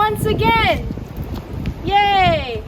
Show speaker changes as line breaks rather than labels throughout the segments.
once again. Yay!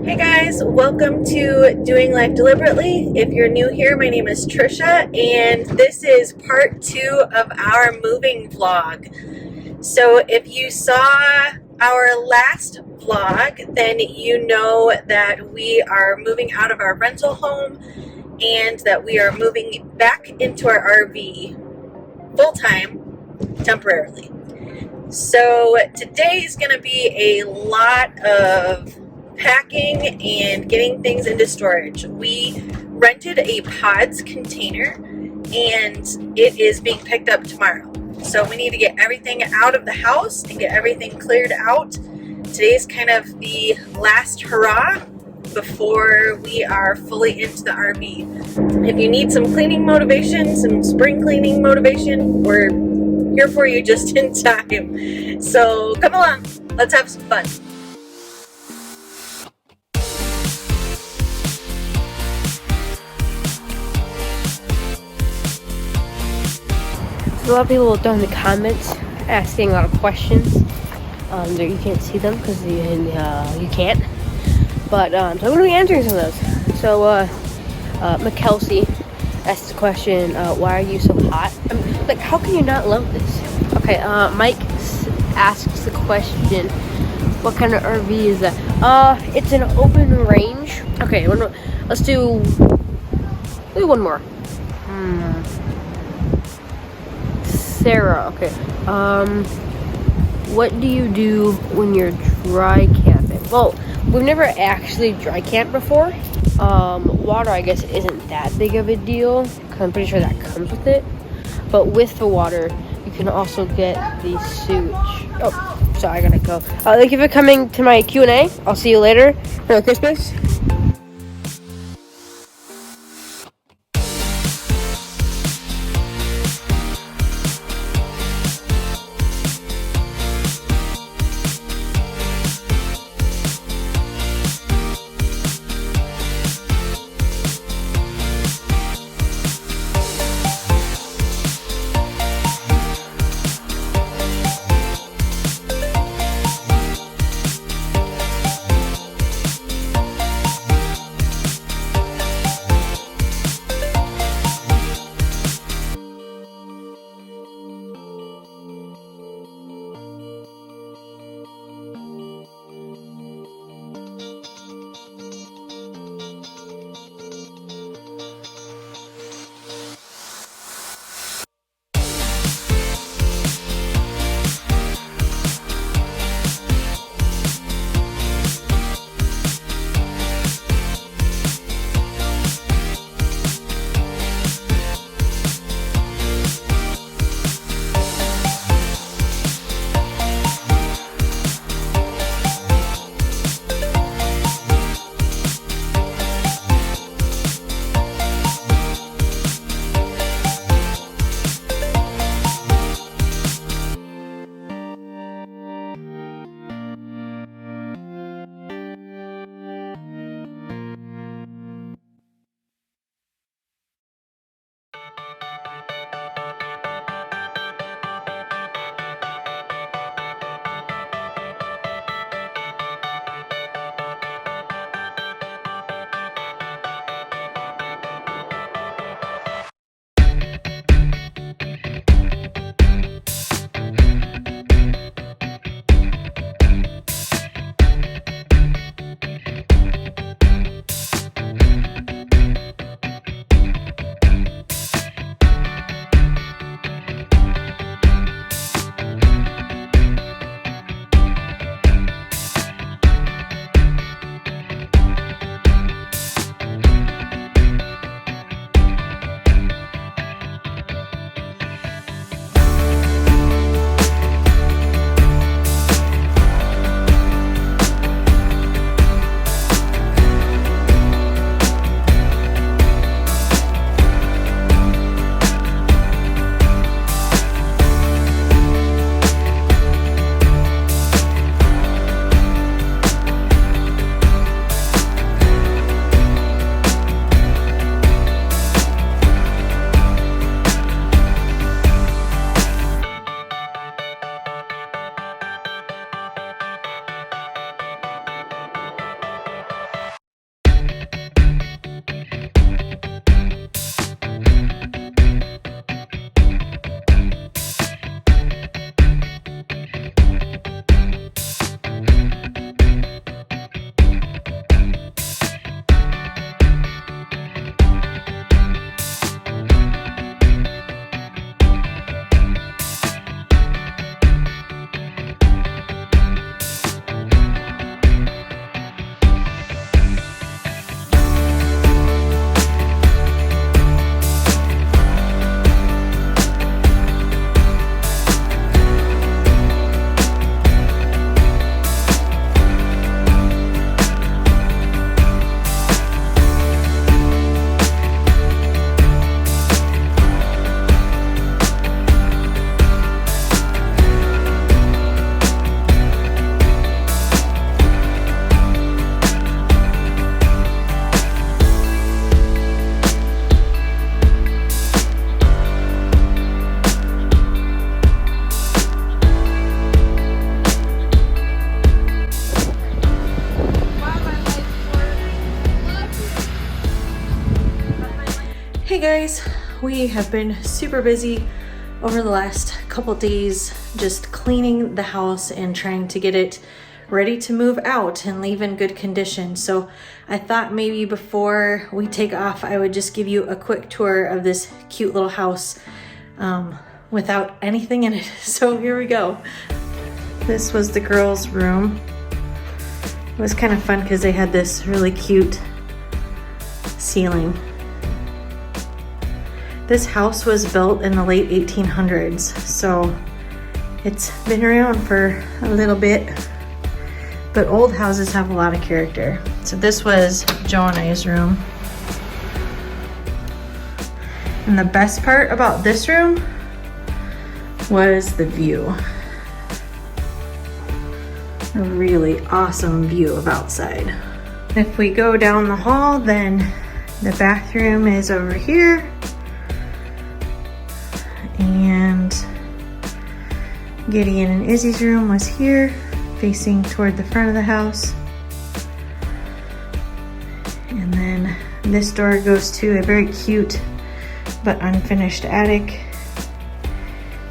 Hey guys, welcome to Doing Life Deliberately. If you're new here, my name is Trisha, and this is part 2 of our moving vlog. So if you saw our last vlog, then you know that we are moving out of our rental home and that we are moving back into our RV full-time, temporarily. So today is going to be a lot of packing and getting things into storage. We rented a pods container and it is being picked up tomorrow. So we need to get everything out of the house and get everything cleared out. Today's kind of the last hurrah before we are fully into the RV. If you need some cleaning motivation, some spring cleaning motivation, we're here for you just in time. So come along, let's have some fun.
A lot of people will throw in the comments asking a lot of questions. There you can't see them because you can't. But so I'm going to be answering some of those. So McKelsey asked the question, why are you so hot? Like, how can you not love this? Okay, Mike asks the question, what kind of RV is that? It's an open range. Okay, let's do one more. Sarah, okay. What do you do when you're dry camping? Well, we've never actually dry camped before. Water, I guess, isn't that big of a deal, because I'm pretty sure that comes with it. But with the water, you can also get the sewage. Oh, sorry, I gotta go. Thank you for coming to my Q&A. I'll see you later. Merry Christmas.
Hey guys, we have been super busy over the last couple days just cleaning the house and trying to get it ready to move out and leave in good condition. So I thought maybe before we take off, I would just give you a quick tour of this cute little house without anything in it. So here we go. This was the girls' room. It was kind of fun because they had this really cute ceiling. This house was built in the late 1800s, so it's been around for a little bit, but old houses have a lot of character. So this was Joe and I's room. And the best part about this room was the view. A really awesome view of outside. If we go down the hall, then the bathroom is over here. And Gideon and Izzy's room was here, facing toward the front of the house. And then this door goes to a very cute but unfinished attic.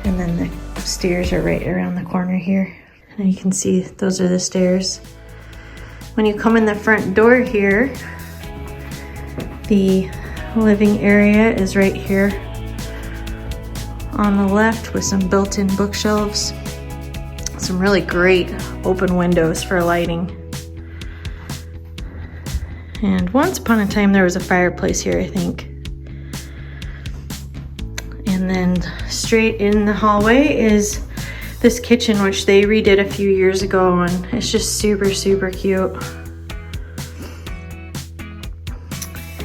And then the stairs are right around the corner here. And you can see those are the stairs. When you come in the front door here, the living area is right here on the left with some built-in bookshelves. Some really great open windows for lighting. And once upon a time there was a fireplace here, I think. And then straight in the hallway is this kitchen, which they redid a few years ago, and it's just super, super cute.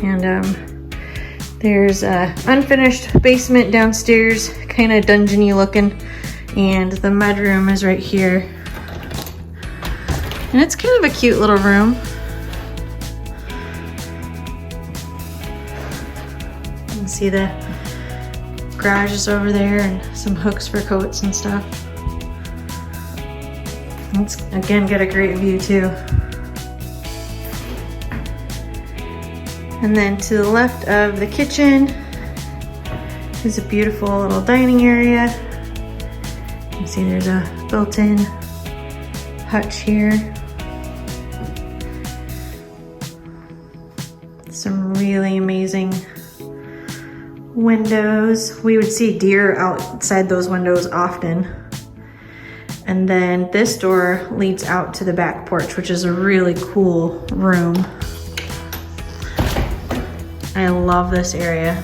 And there's a unfinished basement downstairs, kind of dungeony looking, and the mudroom is right here. And it's kind of a cute little room. You can see the garage is over there and some hooks for coats and stuff. It's again got a great view too. And then to the left of the kitchen is a beautiful little dining area. You can see there's a built-in hutch here. Some really amazing windows. We would see deer outside those windows often. And then this door leads out to the back porch, which is a really cool room. I love this area.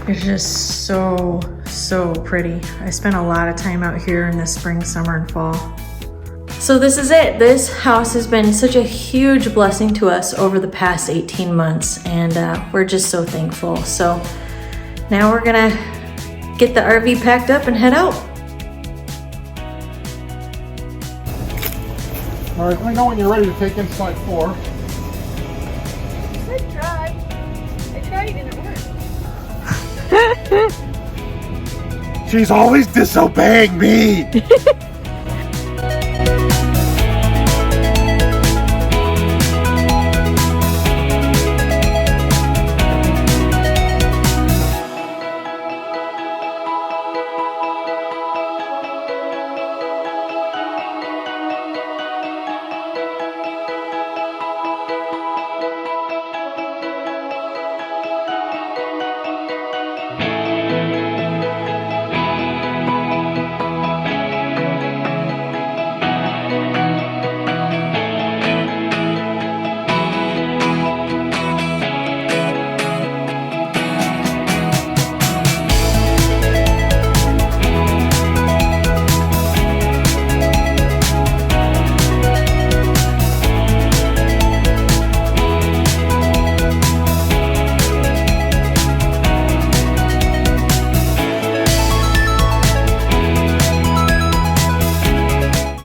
It's just so, so pretty. I spent a lot of time out here in the spring, summer, and fall. So this is it. This house has been such a huge blessing to us over the past 18 months, and we're just so thankful. So now we're gonna get the RV packed up and head out.
All right, let me know when you're ready to take inside 4.
I tried and it worked.
She's always disobeying me.